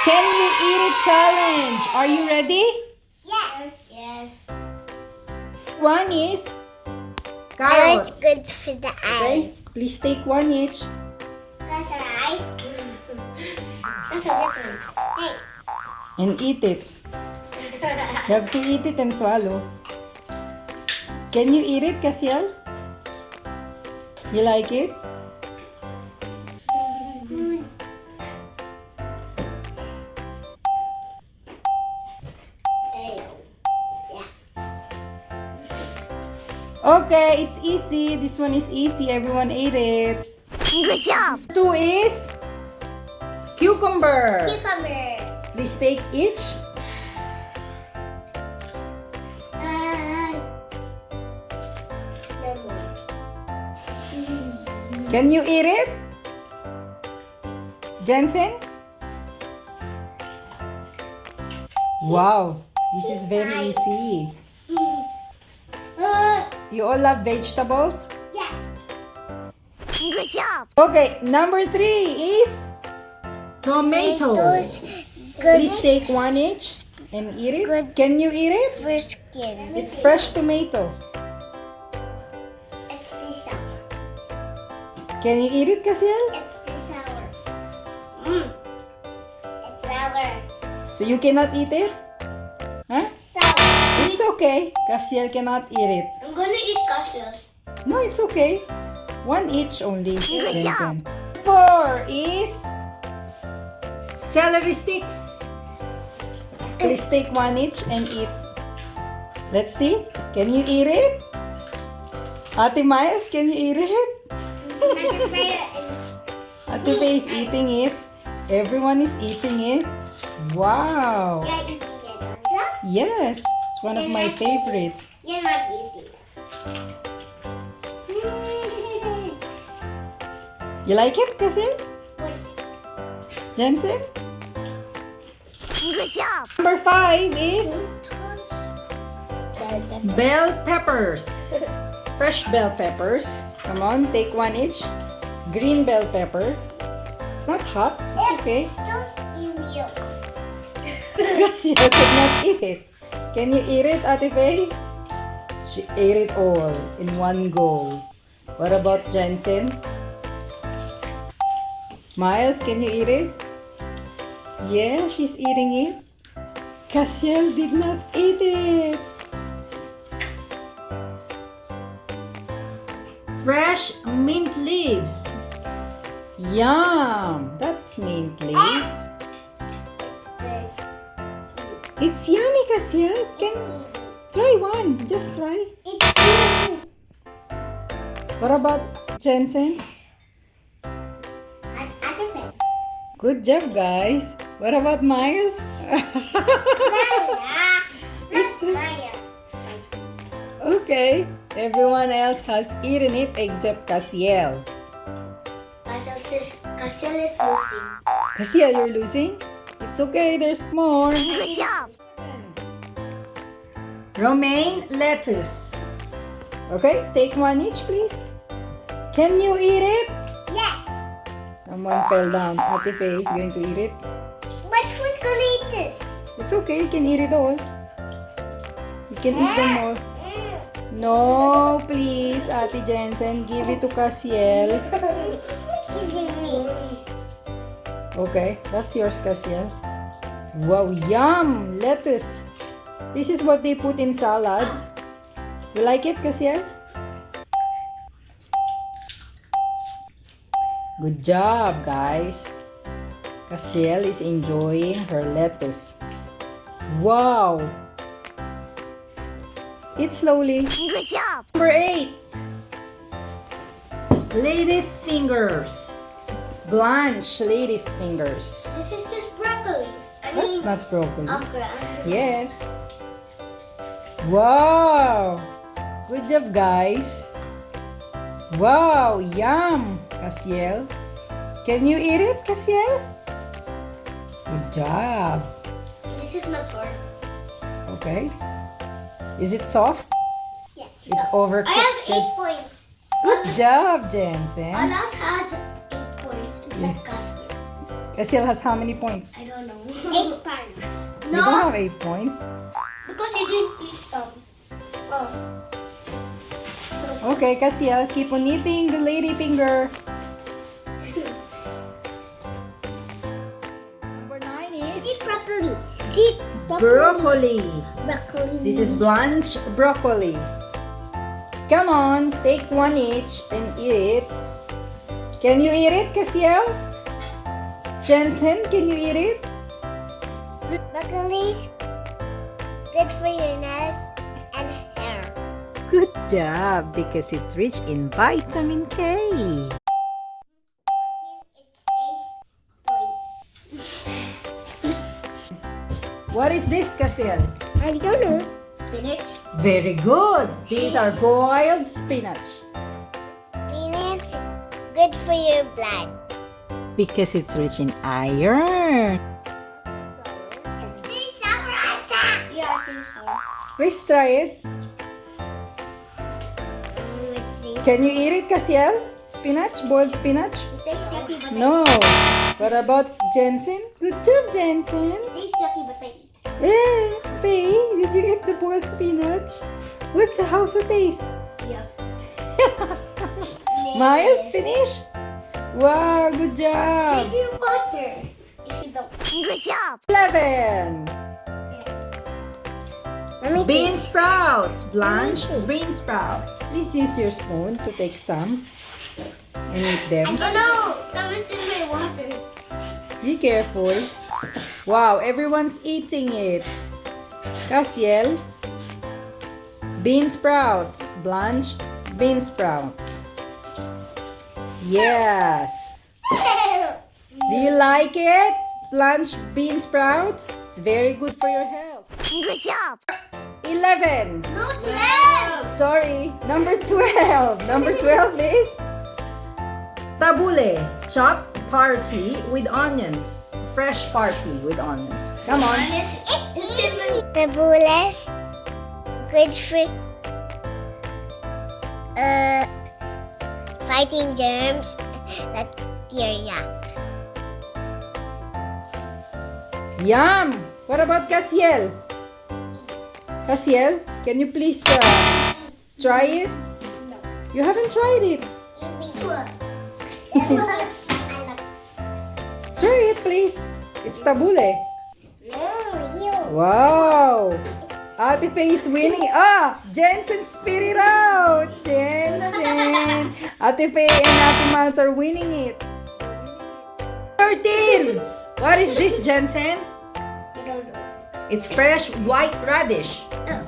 Can you eat it challenge? Are you ready? Yes. Yes. One is It's carrots. good for the Okay, eyes. please take one each. That's our eyes. That's a different. Hey. And eat it. You have to eat it and swallow. Can you eat it, Cassiel? You like it? Okay, it's easy. This one is easy. Everyone ate it. Good job. Two is cucumber. Cucumber. Please take each. Can you eat it? Jensen? Wow, this is very easy. You all love vegetables? Yeah. Good job. Okay, number three is tomato. Please take one each and eat it. Good. Can you eat it? For skin. It's fresh tomato. It's the sour. Can you eat it, Cassiel? It's the sour. It's sour. So you cannot eat it? Huh? Sour. It's okay. Cassiel cannot eat it. I'm gonna eat cashews. No, it's okay. One each only. Good Jensen. Four is celery sticks. Please take one each and eat. Let's see. Can you eat it? Ate Miles, can you eat it? Ate Faye is eating it. Everyone is eating it. Wow. You're eating it also? Yes, it's one of my favorites. You're not eating it. You like it, Cassiel? Jensen? Good job. Number five is bell peppers. Fresh bell peppers. Come on, take one each. Green bell pepper. It's not hot. It's okay. Just eat you. Cassiel could not eat it. Can you eat it, Ate Faye? She ate it all in one go. What about Jensen? Miles, can you eat it? Yeah, she's eating it. Cassiel did not eat it. Fresh mint leaves. Yum! That's mint leaves. It's yummy, Cassiel. Can try one. Just try. It's easy. What about Jensen? Good job, guys. What about Miles? It's Maya. Okay. Everyone else has eaten it except Cassiel. Cassiel is losing. Cassiel, you're losing? It's okay. There's more. Good job. Romaine lettuce. Okay, take one each, please. Can you eat it? Yes. Someone fell down. Ate Faye is going to eat it. But who's gonna eat this? It's okay. You can eat it all. You can eat them all. No, please, Ate Jensen. Give it to Cassiel. Okay, that's yours, Cassiel. Wow, yum! Lettuce. This is what they put in salads. You like it, Cassiel? Good job, guys. Cassiel is enjoying her lettuce. Wow! Eat slowly. Good job. Number 8. Lady's fingers. Blanch lady's fingers. This is just broccoli. That's not broccoli. okra. Yes. Wow! Good job, guys. Wow! Yum! Cassiel. Can you eat it, Cassiel? Good job. This is not pork. Okay. Is it soft? Yes. It's I overcooked. have 8 points. Good job, Jensen. Alas has 8 points except Cassiel. Cassiel has how many points? I don't know. 8 points. You don't have 8 points. Because you didn't eat some. Oh. Okay, Cassiel, keep on eating the lady finger. Number 9 is Eat broccoli. Eat broccoli. Broccoli. This is blanched broccoli. Come on, take one each and eat it. Can you eat it, Cassiel? Jensen, can you eat it? Broccoli's good for your nails and hair. Good job, because it's rich in vitamin K. It tastes What is this, Cassiel? I don't know. Spinach. Very good. These are boiled spinach. Spinach good for your blood. Because it's rich in iron. It's sour attack. Yeah, I think so. Please try it. Let's see. Can you eat it, Cassiel? Spinach? Boiled spinach? It tastes yucky, but No. What about Jensen? Good job, Jensen. it tastes yucky, but I eat. Eh, Faye, did you eat the boiled spinach? How's the taste? Yuck. Miles finished? Wow, good job. Drink your water. If you don't. Good job. 11. Let me Bean sprouts. Blanched Let me taste. bean sprouts. Please use your spoon to take some and eat I them. don't know. Some is in my water. Be careful. Wow, everyone's eating it. Cassiel. Bean sprouts. Blanched bean sprouts. Yes. Do you like it? Blanched bean sprouts? It's very good for your health. Good job. 11. No, 12. Sorry. Number 12. Number 12 is tabbouleh. Chopped parsley with onions. Fresh parsley with onions. Come on. It's in my... Tabbouleh. Good for... fighting germs, bacteria. Yum! What about Cassiel? Cassiel, can you please try it? No. You haven't tried it. Try it, please. It's tabbouleh. Wow! Ate Faye is winning. Jensen, spit it out! Jensen! Ate Faye and Ate Miles are winning it. 13! What is this, Jensen? I don't know. It's fresh white radish.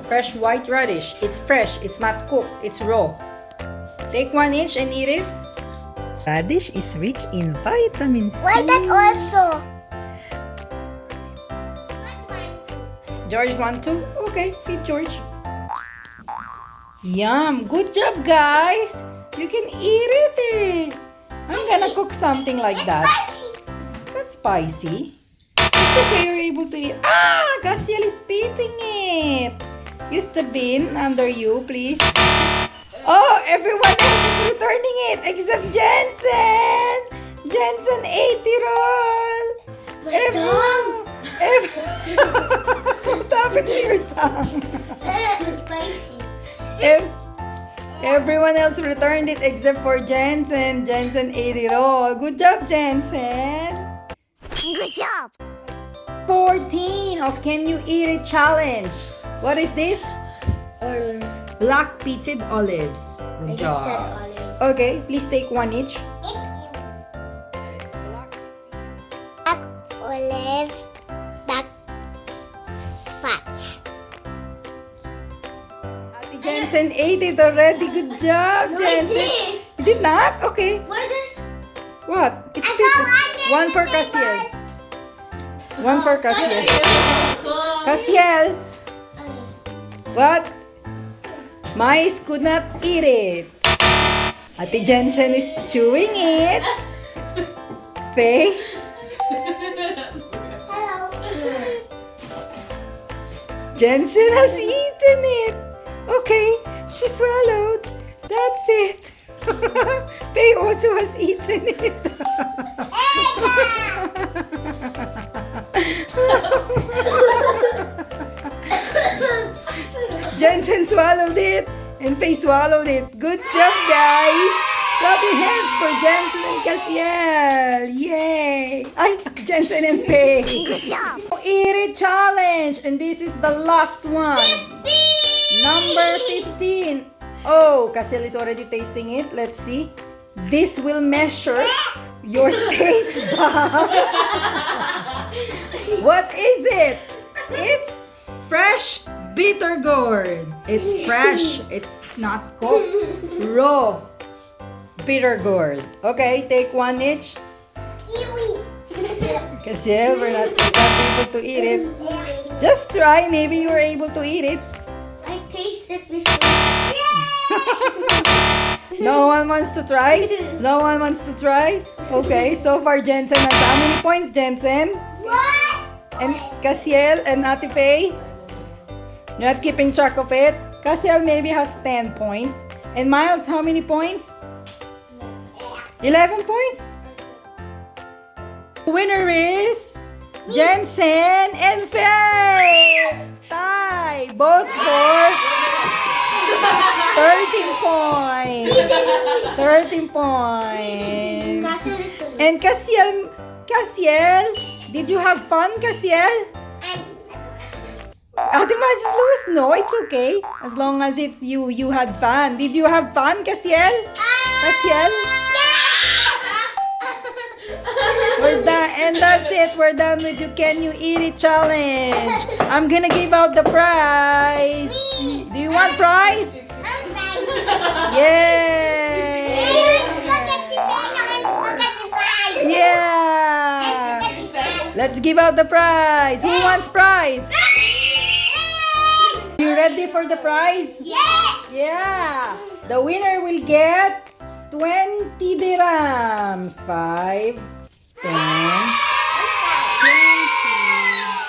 Fresh white radish. It's fresh. It's not cooked. It's raw. Take one each and eat it. Radish is rich in vitamin C. Why that also? George want to? Okay, feed George. Yum! Good job, guys! You can eat it eh. I'm gonna cook something like that. Is that spicy? It's okay, you're able to eat. Cassiel is spitting it. Use the bin under you, please. Oh, everyone else is returning it except Jensen! Jensen ate it all! What happened to your tongue? Spicy. Everyone else returned it except for Jensen. Jensen ate it all. Good job, Jensen. Good job. 14 of Can You Eat It challenge. What is this? Olives. Black pitted olives. I Good just said job. olive. Okay, please take one each. Black olives. Black fats. Ate Jensen ate it already. Good job, No, I Jensen. did. You did not? Okay. Why does... What? It's I pitted. thought I did One for the Cassiel. paper. One for Cassiel. Cassiel. Okay. What? Mice could not eat it. Ate Jensen is chewing it. Faye? Hello. Jensen has eaten it. Okay, she swallowed. That's it. Faye also has eaten it. Jensen swallowed it. And Faye swallowed it. Good job, guys. Clap your hands for Jensen and Cassiel. Yay. Ay, Jensen and Faye. Good job. Eat it challenge. And this is the last one. Number 15. Oh, Cassiel is already tasting it. Let's see. This will measure your taste bud. What is it? It's fresh bitter gourd. It's fresh. It's not cooked. Raw bitter gourd. Okay, take one each. Kiwi. Cassiel, we're not able to eat it. Just try. Maybe you're able to eat it. I tasted before. No one wants to try? No one wants to try? Okay, so far Jensen has how many points, Jensen? What? And Cassiel and Ate Faye? You're not keeping track of it? Cassiel maybe has 10 points. And Miles, how many points? 11 points? The winner is Jensen and Faye! Tie! Both for 13 points. 13 points. And Cassiel, did you have fun, Cassiel? Ate Mrs. Lewis, no, it's okay. As long as it's you had fun. Did you have fun, Cassiel? Cassiel? We're done, and that's it. We're done with you. Can you eat it challenge? I'm gonna give out the prize. Do you want prize? Yay! Yeah! Let's give out the prize. Who wants prize? You ready for the prize? Yes! Yeah! The winner will get 20 dirhams. 5, 10,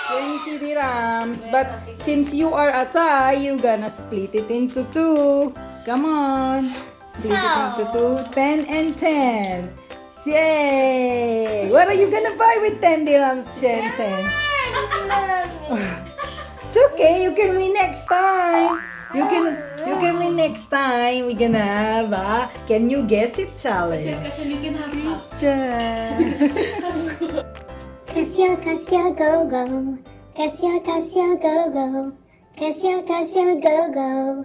20 dirhams. But since you are a tie, you're gonna split it into 2. Come on. Split it into 2. 10 and 10. Yay! What are you gonna buy with 10 dirhams, Jensen? It's okay. You can win next time. You can win next time. We're gonna have a Can You Guess It challenge. Kasi you can have half. Cassiel, Cassiel, go, go. Cassiel, Cassiel, go, go. Cassiel, Cassiel, go, go.